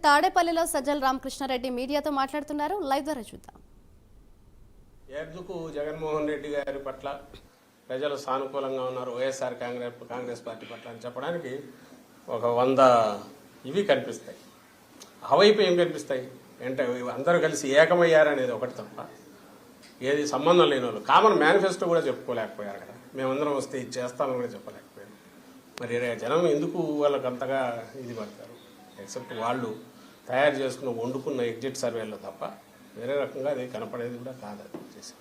తాడేపల్లిలో సజ్జల రామకృష్ణారెడ్డి మీడియాతో మాట్లాడుతున్నారు. లైవ్ ద్వారా చూద్దాం. ఎందుకు జగన్మోహన్ రెడ్డి గారి పట్ల ప్రజలు సానుకూలంగా ఉన్నారు, వైఎస్ఆర్ కాంగ్రెస్ పార్టీ పట్ల అని చెప్పడానికి ఒక 100 ఇవి కనిపిస్తాయి. అవైపు ఏం కనిపిస్తాయి అంటే అందరూ కలిసి ఏకమయ్యారనేది ఒకటి తప్ప ఏది సంబంధం లేని వాళ్ళు కామన్ మేనిఫెస్టో కూడా చెప్పుకోలేకపోయారు కదా. మేమందరం వస్తే ఇది చేస్తామని కూడా చెప్పలేకపోయారు. మరి జనం ఎందుకు వాళ్ళకి అంతగా ఇది పడతారు? ఎక్సెప్ట్ వాళ్ళు తయారు చేసుకున్న వండుకున్న ఎగ్జిట్ సర్వేలో తప్ప వేరే రకంగా అది కనపడేది కూడా కాదు. అది చేసిన